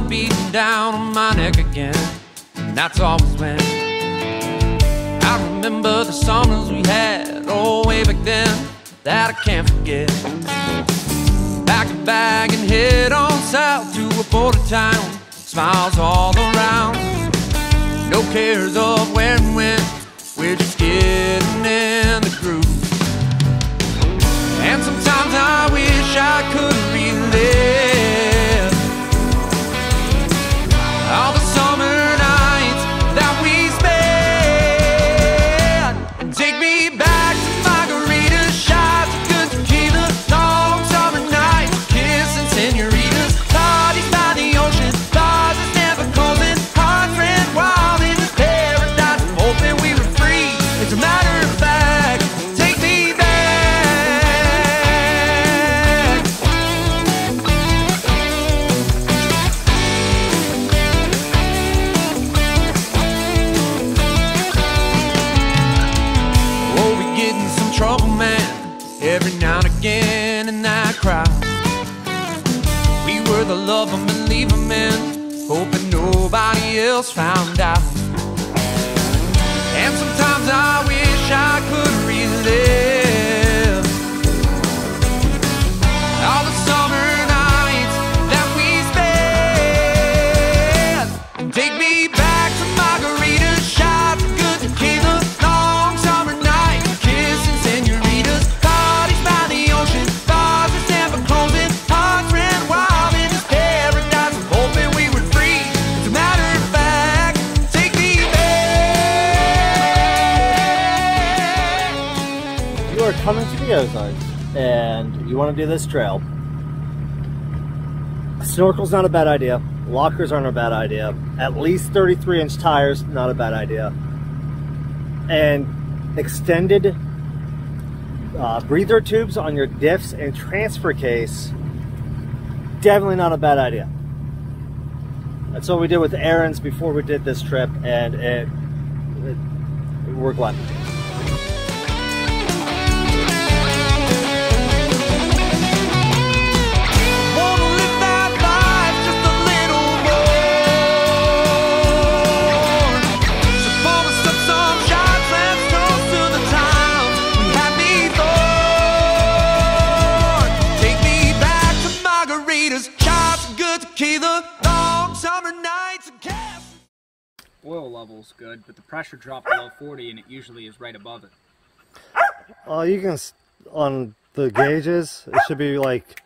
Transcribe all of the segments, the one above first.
beating down on my neck again. And that's always when I remember the summers we had, oh, way back then, that I can't forget. Pack a bag and head on south to a border town. Smiles all around, no cares of where and when. We're just getting in the groove. And sometimes I wish I could relive all the summer nights that we spent, and take me back to margaritas, shots of good tequila, long summer nights, kissing senoritas, parties by the ocean, bars that's never closing, hearts ran wild in this paradise, hoping we were free. It's a matter of fact, take me back. Oh, we get in some trouble, man, every now and again in that crowd. We were the love and believe 'em in, hoping nobody else found out. And sometimes I wish I could relive all the summer nights that we spent, and take me back to margaritas, shots of good tequila, long summer nights, kissing senoritas, parties by the ocean, bars that's never closing, hearts ran wild in this paradise, hoping we were free. As a matter of fact, take me back. You are coming to the Ozarks and you want to do this trail. A snorkel's not a bad idea. Lockers aren't a bad idea. At least 33-inch tires, not a bad idea. And extended breather tubes on your diffs and transfer case, definitely not a bad idea. That's what we did with Aaron's before we did this trip, and we're glad. Wanna live that life just a little more. So pour us up some shots, let's toast to the time we had before. Take me back to margaritas, shots of good tequila, long summer nights and gas. Oil level's good, but the pressure dropped below 40 and it usually is right above it. You can, on the gauges, it should be like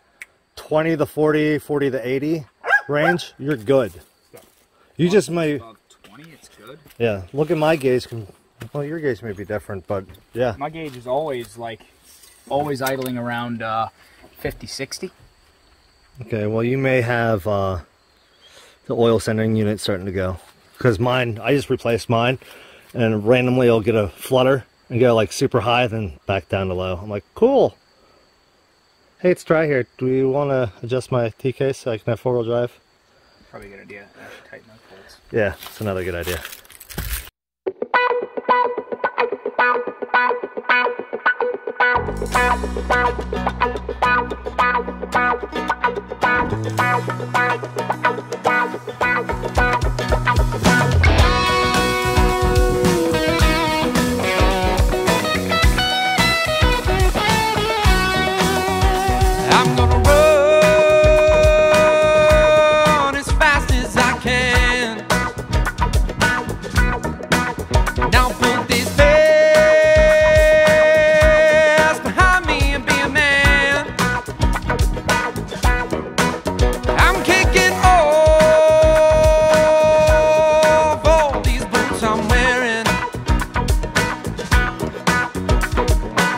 20 to 40, 40 to 80 range. You're good. You just may, Above 20, it's good. yeah, look at my gauge. Well, your gauge may be different, but yeah. My gauge is always idling around 50, 60. Okay, well, you may have the oil sending unit starting to go. Because mine, I just replaced mine, and randomly it'll get a flutter and go like super high, then back down to low. I'm like, cool. Hey, it's dry here. Do you want to adjust my T-case so I can have four-wheel drive? Probably a good idea. I have to tighten those bolts. Yeah, it's another good idea. I'm gonna run as fast as I can. Now put this past behind me and be a man. I'm kicking off all these boots I'm wearing.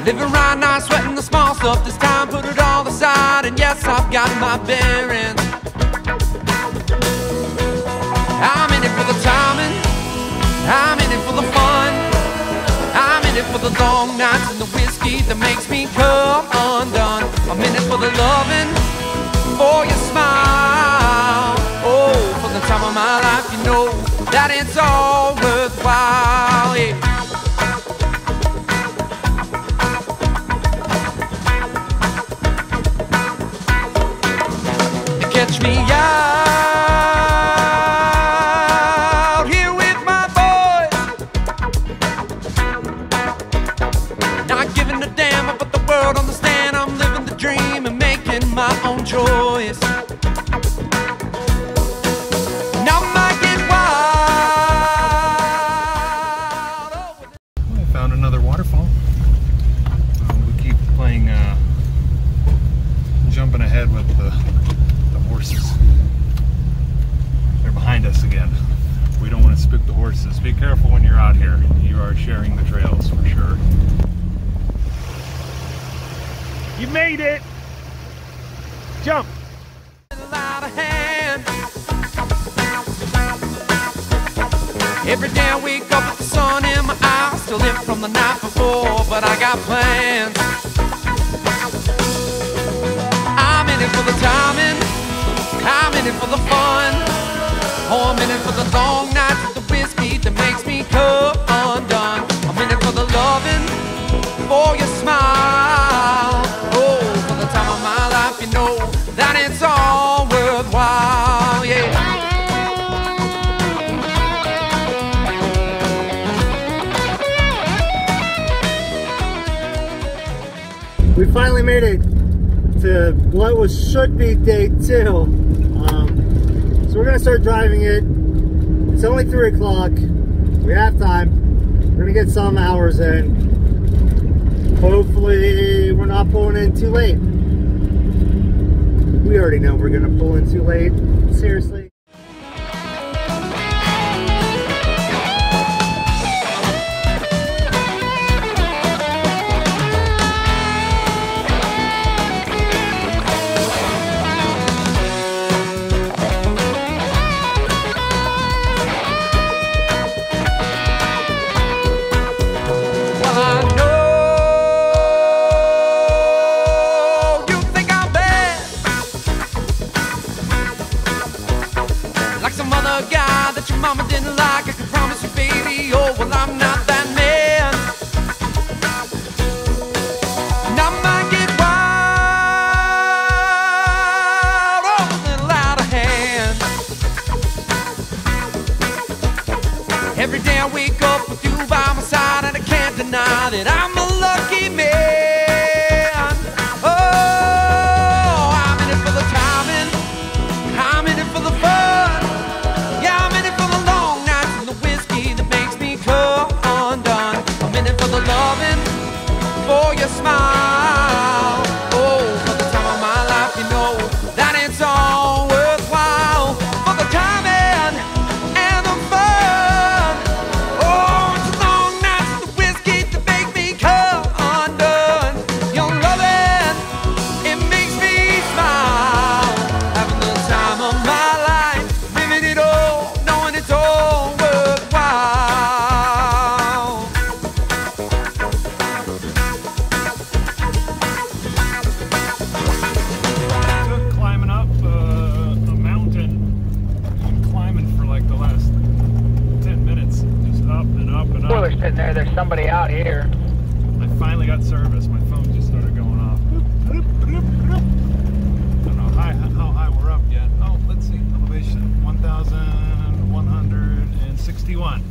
Living right now, sweating the small stuff. This time put it all aside, and yes, I've got my bearings. I'm in it for the timing, I'm in it for the fun, I'm in it for the long nights and the whiskey that makes me come undone. I'm in it for the loving, for your smile, oh, for the time of my life, you know that it's all worthwhile, yeah. Catch me out choice. Now I might get wild. I found another waterfall. We keep playing jumping ahead with the horses. They're behind us again. We don't want to spook the horses. Be careful when you're out here. You are sharing the trails for sure. You made it! Jump! Every day I wake up with the sun in my eyes, still lit from the night before, but I got plans. I'm in it for the timing, I'm in it for the fun. Oh, I'm in it for the long nights with the whiskey that makes me come undone. I'm in it for the loving, for your smile. Oh, for the time of my life, you know that it's all worthwhile, yeah. We finally made it to what should be day 2. So we're gonna start driving it. It's only 3 o'clock. We have time. We're gonna get some hours in. Hopefully we're not pulling in too late. We already know we're gonna pull in too late. Seriously. Guy that your mama didn't like, I can promise you, baby, oh, well, I'm not that man. And I might get wild, oh, a little out of hand. Every day I wake up with you by my side, and I can't deny that I'm a lucky man. Oh, I'm in it for the timing, I'm in it for the fun. For your smile, oh, for the time of my life, you know that it's all worthwhile. For the timing and the fun, oh, it's the long nights with the whiskey that make me come undone. Your loving, it makes me smile. Having the time of my life, living it all, knowing it's all worthwhile. They're sitting there, there's somebody out here. I finally got service. My phone just started going off. I don't know how high we're up yet. Oh, let's see. Elevation 1,161.